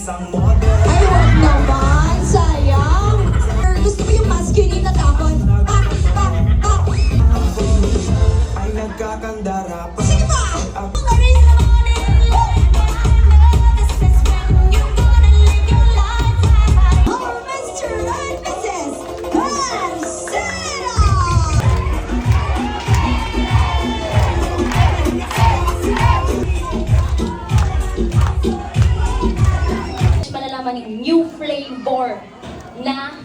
isang model. Ay, huwag naman, sayang. Gusto ko yung masculine na tapon. Pak, pak, pak. Ay nagkakandara pa. Sige ba? Oh, Mr. and Mrs. Marcelo! Malalaman yung new flavor na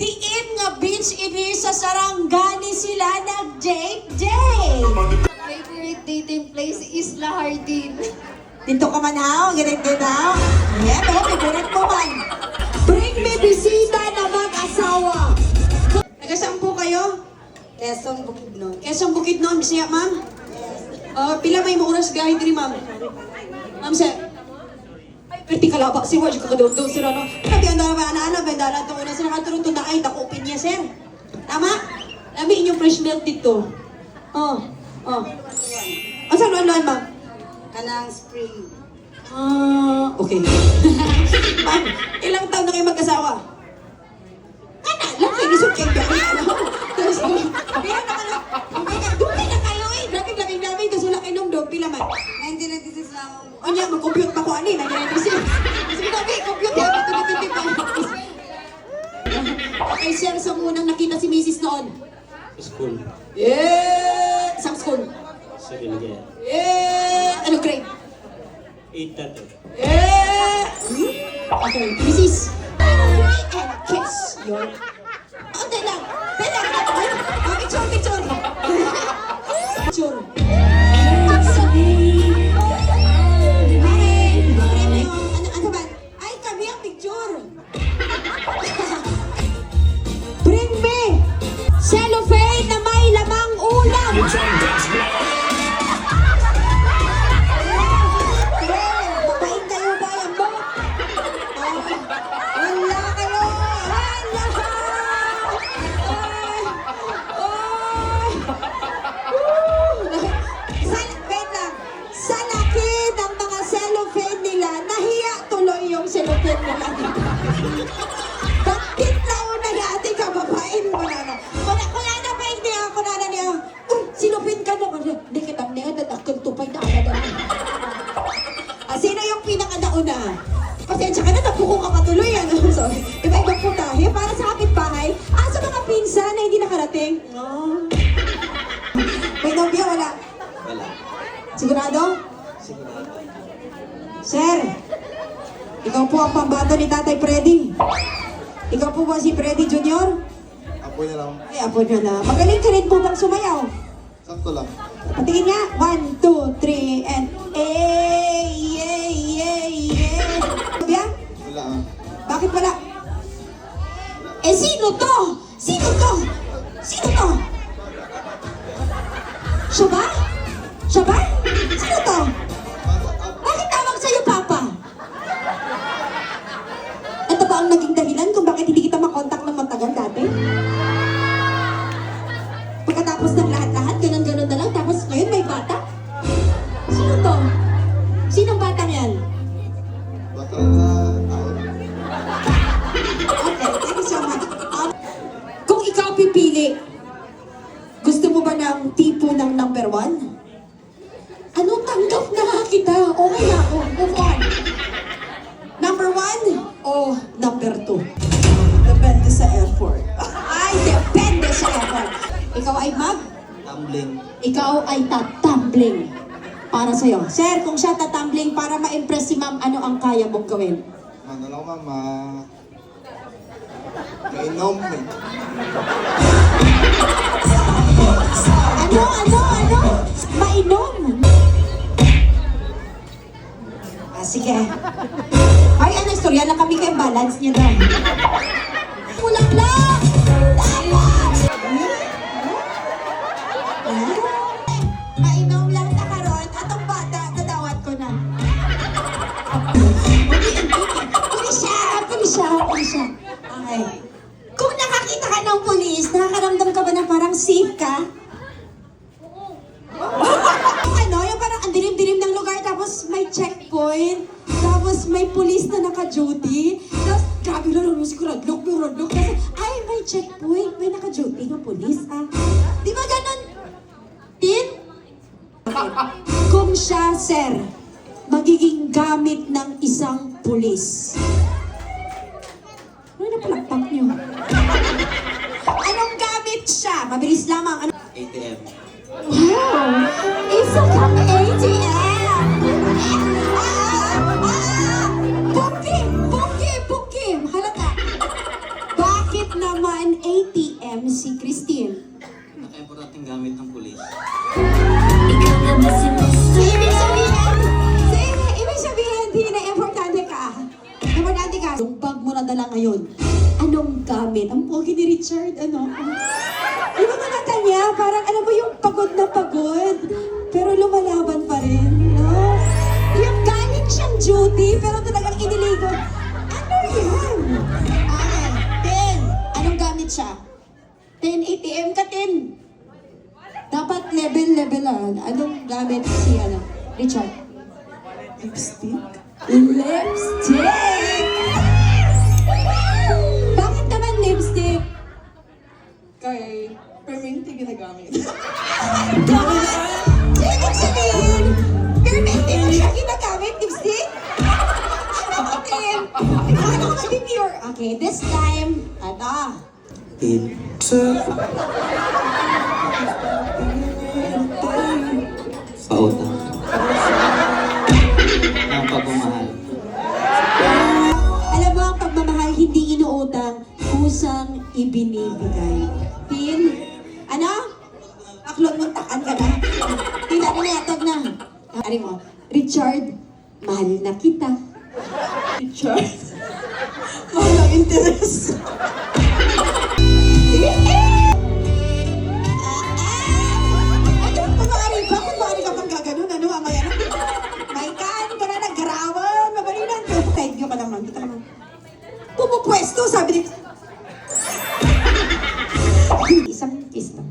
Diin nga beach ini sa Sarangani sila nag-JJ. favorite dating place is La Hardin. Dito ka man haw, ganito daw. Yan o, favorite mo man. Bring me bisita na mag-asawa. Taga-saan po kayo? Quezon Bukidnon. Quezon Bukidnon, siya ma'am? Pila may oras gahin diri ma'am? Ma'am sir? Ay, perti kalaba si Waj kakadodo sila no. Sabi ang dara ba ana-ana ba dara to una sila katurun to na ay dako opinya sir. Tama? Lami inyong fresh milk dito. Oh. Asa luan ma'am? Kanang spring. Okay. Ma'am, ilang taon na kayo mag-asawa? Ana, laki ni Sukeng ano? Kaya naman dumi na kayo eh. Laki-laki namin kasi laki nung dog. Pila man? 1996 lang ako. O niya, mag-compute pa ko ani. Nag-96. Sige namin, compute yan. Ito Okay, sir, sa munang nakita si Mrs. noon? School. Sa school? Civil again. Ano grade? 8 tattoo. Okay, Mrs. And kiss your... Oh, telang. Picture. Picture. Ano ba? Ay, kami ang picture. Bring me cellophane na may lamang ulam. Babain kayo ba yan mo? Wala kayo! Wala! Wait lang. Sa laki ng mga cellophane nila, nahiya tuloy yung cellophane nila. Bakit na una natin kababain mo na? Wala na ba hindi ako na niya? Cellophane ka na. Hindi kita niya, dadakil tupay na agad. Sino yung pinakanauna? Pasensya ka na, napuko ka patuloy. So, iba-iba po tayo. Para sa kapitbahay, sa mga pinsan na hindi nakarating. May nobya, wala? Wala. Sigurado? Sigurado. Sir, ikaw po ang pambato ni Tatay Freddy. Ikaw po ba si Freddy Jr.? Apo niya lang. Ay, apo niya na. Magaling ka rin po bang sumayaw? Sakto lang. Patingin niya. 1, 2, 3, and Nobya? Wala ah. Bakit wala? Sino to? Sino to? Sino to? Siya ba? Siya ba? Sino to? Bakit tawag sa'yo, Papa? Ito ba ang naging dahilan kung bakit hindi kita makontak ng matagal dati? Pagkatapos ng lahat-lahat, ganun-ganun na lang, tapos ngayon may bata? Sino to? Sinong batang yan? Baka tao. Okay, thank you so much. Kung ikaw pipili, gusto mo ba ng tipo ng number 1? Ano, tanggap na nga kita. Okay na ako. Move on. Number 1 o number 2? Depende sa effort. Ay, depende sa effort. Ikaw ay Tumbling. ikaw ay tatumbling para sa'yo. Sir, kung siya tatumbling para ma-impress si ma'am, ano ang kaya mong gawin? Ano lang mama. Mainom eh. Ano? Mainom? Sige. Ay, ano, istorya lang kami kayo, balance niya daw. Kulang lang! Dapat! Mainom lang na karon, atong bata, nadawat ko na. Pulis siya. Okay. Kung nakakita ka ng pulis, nakakaramdam ka ba na parang safe ka? Ano, yung parang ang dilim-dilim ng lugar tapos may checkpoint. Tapos Tapos may pulis na naka-duty. Tapos grabe na lang, mas kuradlok. Tapos, ay, may checkpoint. May naka-duty ng pulis, ah. Di ba ganon? Tin? Kung siya, sir, magiging gamit ng isang pulis. Ano na palakpak niyo? Anong gamit siya? Mabilis lamang. Ano? ATM. Wow! Isa kang ATM! Pukim! Halata! Bakit naman ATM si Christine? Naka-importanteng gamit ng pulis. Ibig sabihin, di na importante ka. Importante ka. Yung bag mo na dala ngayon, anong gamit? Ang pogi ni Richard, ano? Di ba mata niya? Parang, alam mo yung pagod na pagod. Pero lumalaban pa rin, no? Yung galing siyang duty, pero talagang iniligo. Ano yan? Okay, 10. Anong gamit siya? 10 ATM ka, 10. Dapat level-levelan. Anong gamit si, Richard? Lipstick? Lipstick! Bakit naman lipstick? Kay permanente ginagamit. Ibig sabihin, permanente mo siya ginagamit, lipstick? Ano ko, Tim? Ano ko mabibure? Okay, this time, In. Pautang. Ang pagmamahal. Alam mo, ang pagmamahal hindi inuutang, kusang ibinibigay. Tin, ano? Aklon mong takan ka na. Tila na yatag na. Ari mo, Richard, mahal na kita. Richard. Walang interes. Kumari ka pang gaganon, ano, amaya na. May kaan ka na naggarawan, mabalinan. Thank you ka naman, kita naman. Pumupwesto, sabi ni... Isang kiss na.